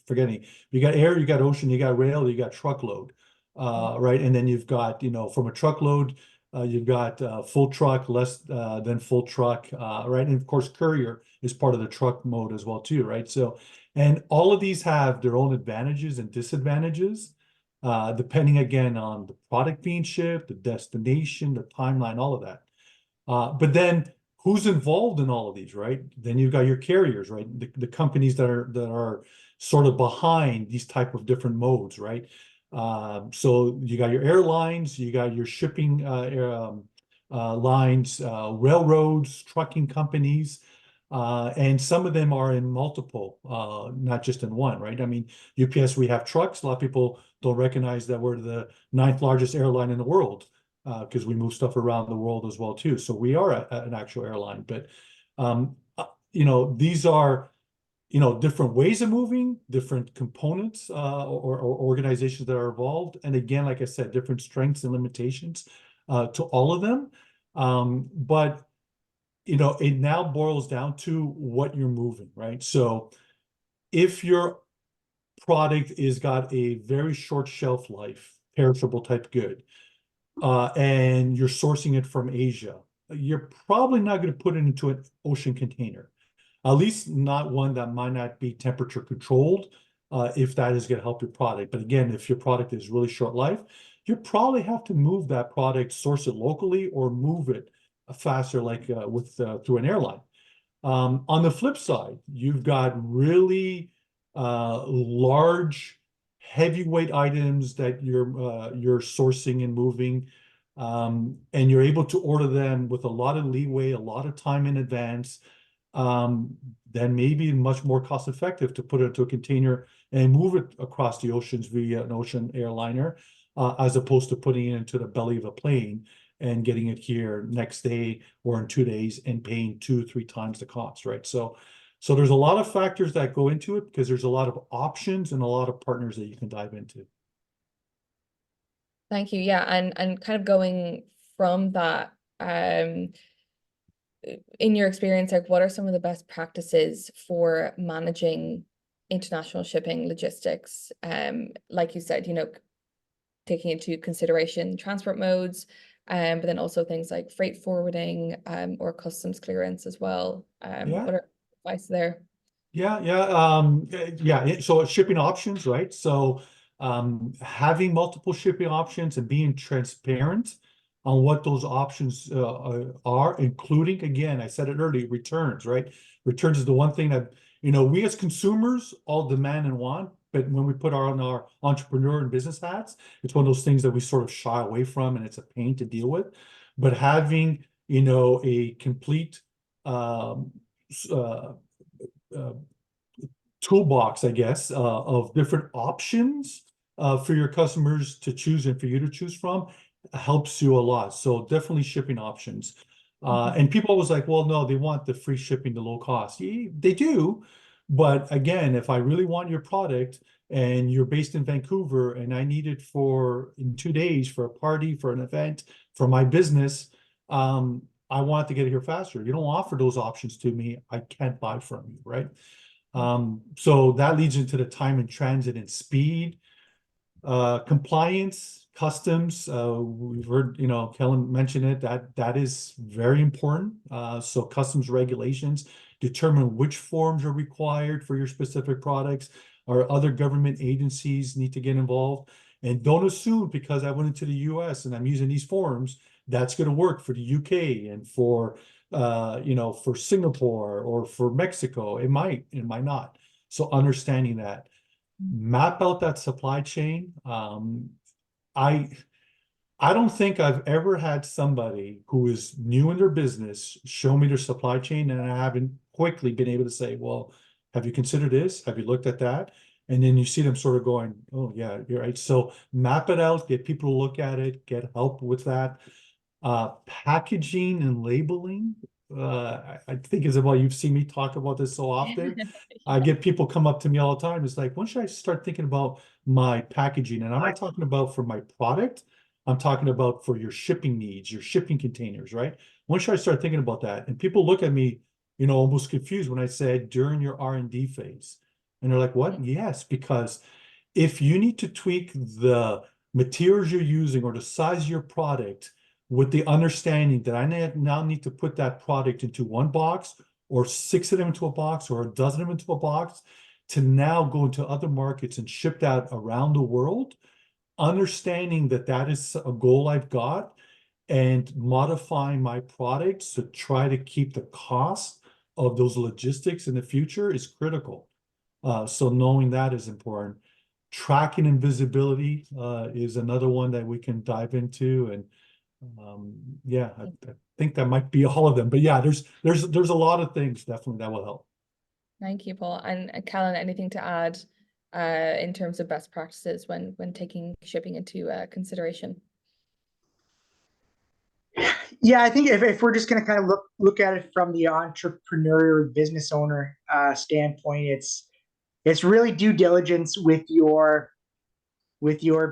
forget any. You got air, you got ocean, you got rail, you got truckload, right? And then you've got, from a truckload, you've got full truck, less than full truck, right? And of course, courier is part of the truck mode as well too, right? So, and all of these have their own advantages and disadvantages, depending again on the product being shipped, the destination, the timeline, all of that. But then who's involved in all of these, right? Then you've got your carriers, right? The companies that are sort of behind these type of different modes, right? So you got your airlines, you got your shipping lines, railroads, trucking companies, and some of them are in multiple, not just in one, right? I mean, UPS, we have trucks. A lot of people don't recognize that we're the 9th largest airline in the world, because we move stuff around the world as well too. So we are an actual airline, but these are different ways of moving, different components or organizations that are involved. And again, like I said, different strengths and limitations to all of them. But it now boils down to what you're moving, right? So if your product is got a very short shelf life, perishable type good, and you're sourcing it from Asia, you're probably not going to put it into an ocean container. At least not one that might not be temperature controlled, if that is going to help your product. But again, if your product is really short life, you probably have to move that product, source it locally, or move it faster, like through an airline. On the flip side, you've got really large, heavyweight items that you're sourcing and moving, and you're able to order them with a lot of leeway, a lot of time in advance. Then maybe much more cost effective to put it into a container and move it across the oceans via an ocean airliner, as opposed to putting it into the belly of a plane and getting it here next day or in 2 days and paying 2-3 times the cost, right? So there's a lot of factors that go into it, because there's a lot of options and a lot of partners that you can dive into. Thank you. Yeah, and kind of going from that, in your experience, like what are some of the best practices for managing international shipping logistics? Like you said, taking into consideration transport modes, but then also things like freight forwarding, or customs clearance as well. What are advice there? So shipping options, right? So having multiple shipping options and being transparent on what those options are, including, again, I said it earlier, returns, right? Returns is the one thing that, we as consumers all demand and want, but when we put on our entrepreneur and business hats, it's one of those things that we sort of shy away from, and it's a pain to deal with. But having, a complete toolbox, I guess, of different options for your customers to choose and for you to choose from helps you a lot. So definitely shipping options. And people always like, well, no, they want the free shipping, the low cost. They do. But again, if I really want your product and you're based in Vancouver and I need it in 2 days for a party, for an event, for my business, I want to get it here faster. You don't offer those options to me, I can't buy from you, right? So that leads into the time in transit and speed, compliance, customs. We've heard, Kellen mention it, that is very important. So customs regulations determine which forms are required for your specific products, or other government agencies need to get involved. And don't assume because I went into the US and I'm using these forms, that's going to work for the UK and for for Singapore or for Mexico. It might not. So understanding that, map out that supply chain. I don't think I've ever had somebody who is new in their business show me their supply chain, and I haven't quickly been able to say, well, have you considered this? Have you looked at that? And then you see them sort of going, oh yeah, you're right. So map it out, get people to look at it, get help with that. Packaging and labeling. I think is about, you've seen me talk about this so often. I get people come up to me all the time. It's like, when should I start thinking about my packaging? And I'm not talking about for my product. I'm talking about for your shipping needs, your shipping containers, right? When should I start thinking about that? And people look at me, almost confused when I said during your R&D phase. And they're like, what? Yes, because if you need to tweak the materials you're using or the size of your product with the understanding that I now need to put that product into one box, or 6 of them into a box, or a dozen of them into a box, to now go into other markets and ship that around the world, understanding that that is a goal I've got, and modifying my products to try to keep the cost of those logistics in the future is critical. So knowing that is important. Tracking and visibility is another one that we can dive into. And yeah, I think that might be all of them. But yeah, there's a lot of things definitely that will help. Thank you, Paul. And Kellen, anything to add in terms of best practices when taking shipping into consideration? Yeah, I think if we're just going to kind of look at it from the entrepreneur business owner standpoint, it's really due diligence with your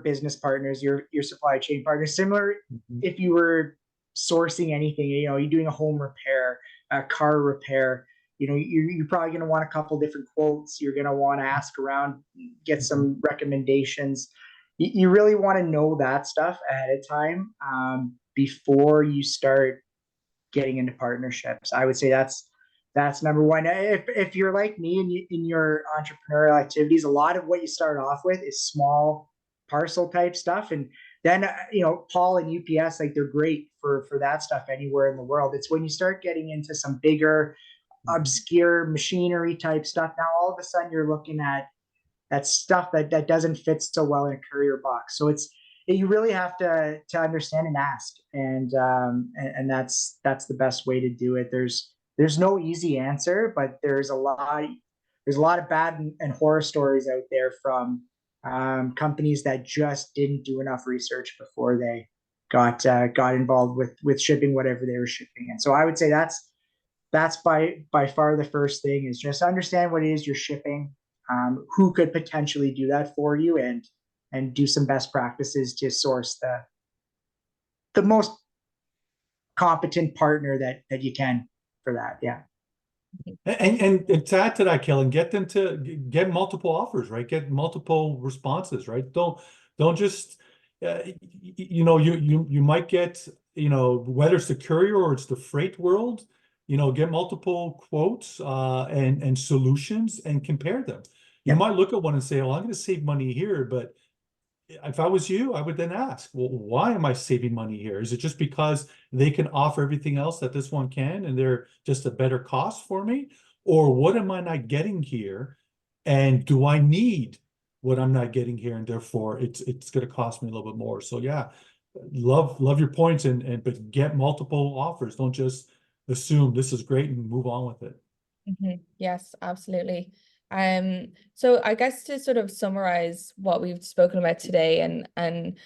business partners, your supply chain partners. Similar, if you were sourcing anything, you're doing a home repair, a car repair, you're probably going to want a couple different quotes. You're going to want to ask around, get some recommendations. You really want to know that stuff ahead of time before you start getting into partnerships. I would say that's number one. If you're like me and in your entrepreneurial activities, a lot of what you start off with is small parcel type stuff, and then Paul and UPS, like, they're great for that stuff anywhere in the world. It's when you start getting into some bigger obscure machinery type stuff, now all of a sudden you're looking at stuff that doesn't fit so well in a courier box. So you really have to understand and ask, and that's the best way to do it. There's no easy answer, but there's a lot of bad and horror stories out there from companies that just didn't do enough research before they got involved with shipping whatever they were shipping. And so I would say that's by far the first thing, is just understand what it is you're shipping, who could potentially do that for you, and do some best practices to source the most competent partner that you can for that. Yeah. And to add to that, Kellen, get them to get multiple offers, right? Get multiple responses, right? Don't just you might get, whether it's the courier or it's the freight world, get multiple quotes and solutions and compare them. You might look at one and say, well, I'm going to save money here, but if I was you, I would then ask, well, why am I saving money here? Is it just because they can offer everything else that this one can, and they're just a better cost for me? Or what am I not getting here? And do I need what I'm not getting here? And therefore it's going to cost me a little bit more. So yeah, love your points, but get multiple offers. Don't just assume this is great and move on with it. Yes, absolutely. So I guess to sort of summarize what we've spoken about today, and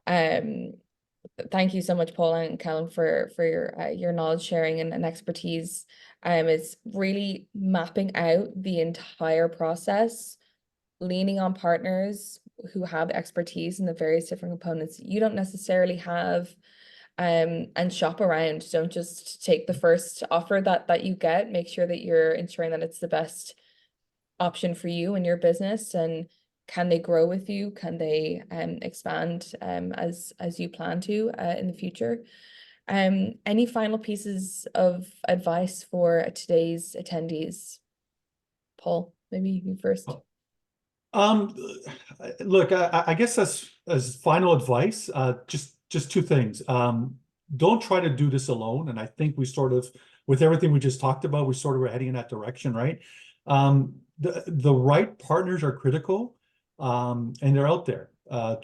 thank you so much, Paul and Kellen, for your knowledge sharing and expertise. Is really mapping out the entire process, leaning on partners who have expertise in the various different components. You don't necessarily have and shop around. Don't just take the first offer that you get. Make sure that you're ensuring that it's the best option for you and your business, and can they grow with you? Can they expand as you plan to in the future? Any final pieces of advice for today's attendees? Paul, maybe you first. Look, I guess as final advice, just two things. Don't try to do this alone. And I think we sort of, with everything we just talked about, we sort of were heading in that direction, right? The right partners are critical, and they're out there,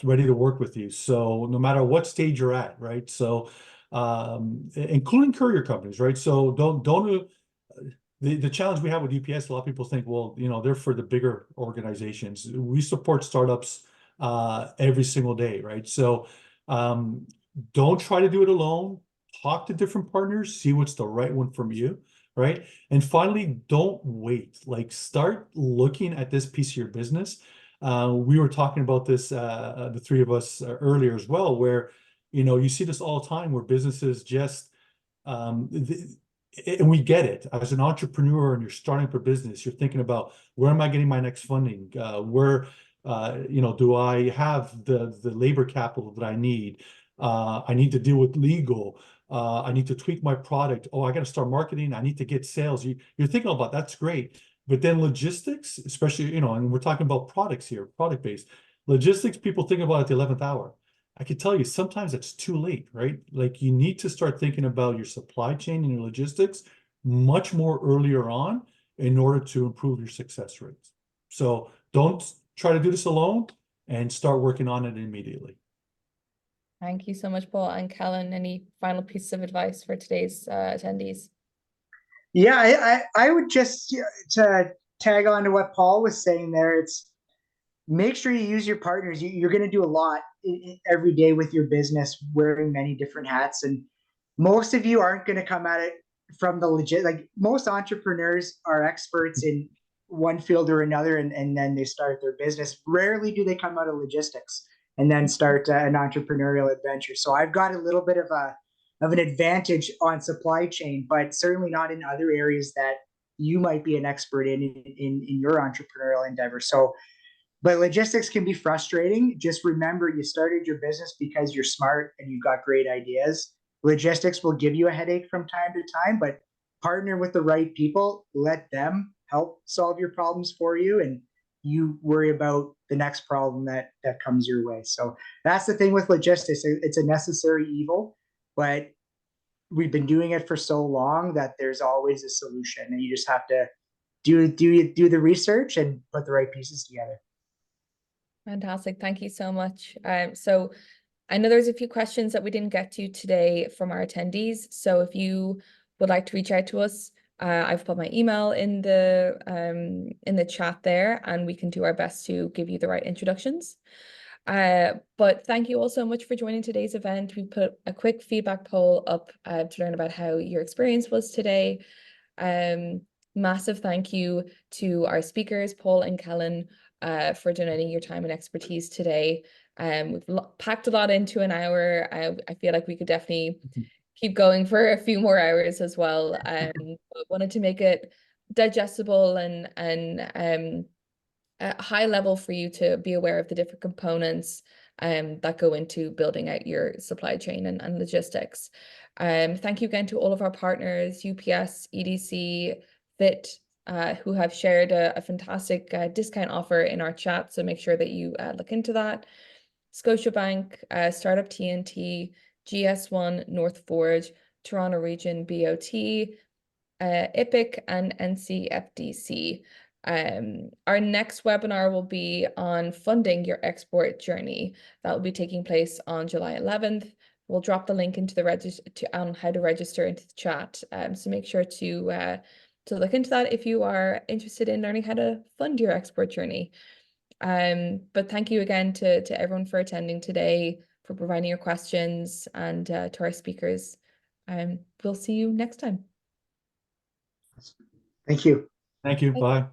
ready to work with you. So no matter what stage you're at, right? So, including courier companies, right? So don't. The challenge we have with UPS, a lot of people think, well, you know, they're for the bigger organizations. We support startups every single day, right? So don't try to do it alone. Talk to different partners, see what's the right one from you, right? And finally, don't wait. Like, start looking at this piece of your business. We were talking about this, the three of us earlier as well, where, you know, you see this all the time where businesses just, and we get it. As an entrepreneur and you're starting up a business, you're thinking about, where am I getting my next funding? Where, you know, do I have the labor capital that I need? I need to deal with legal. I need to tweak my product. Oh, I got to start marketing. I need to get sales. You're thinking about, that's great. But then logistics, especially, you know, and we're talking about products here, product-based. Logistics, people think about at the 11th hour. I can tell you sometimes it's too late, right? Like, you need to start thinking about your supply chain and your logistics much more earlier on in order to improve your success rates. So don't try to do this alone, and start working on it immediately. Thank you so much, Paul. And Kellen, any final pieces of advice for today's attendees? Yeah, I would just to tag on to what Paul was saying there. It's, make sure you use your partners. You're going to do a lot every day with your business, wearing many different hats. And most of you aren't going to come at it from the legit, like, most entrepreneurs are experts in one field or another, and then they start their business. Rarely do they come out of logistics and then start an entrepreneurial adventure. So I've got a little bit of an advantage on supply chain, but certainly not in other areas that you might be an expert in your entrepreneurial endeavor. So, but logistics can be frustrating. Just remember, you started your business because you're smart and you've got great ideas. Logistics will give you a headache from time to time, but partner with the right people. Let them help solve your problems for you, and you worry about the next problem that comes your way. So that's the thing with logistics. It's a necessary evil, but we've been doing it for so long that there's always a solution, and you just have to do the research and put the right pieces together. Fantastic. Thank you so much. So I know there's a few questions that we didn't get to today from our attendees. So if you would like to reach out to us, I've put my email in the chat there, and we can do our best to give you the right introductions. But thank you all so much for joining today's event. We put a quick feedback poll up to learn about how your experience was today. Massive thank you to our speakers, Paul and Kellen, for donating your time and expertise today. We've packed a lot into an hour. I feel like we could definitely keep going for a few more hours as well. But wanted to make it digestible and high level for you to be aware of the different components that go into building out your supply chain and logistics. Thank you again to all of our partners, UPS, EDC, FITT, who have shared a fantastic discount offer in our chat. So make sure that you look into that. Scotiabank, Startup TNT, GS1, North Forge, Toronto Region BOT, IPIC, and NCFDC. Our next webinar will be on funding your export journey. That will be taking place on July 11th. We'll drop the link into the register on how to register into the chat. So make sure to look into that if you are interested in learning how to fund your export journey. But thank you again to everyone for attending today, for providing your questions, and to our speakers. We'll see you next time. Thank you. Thank you. Bye.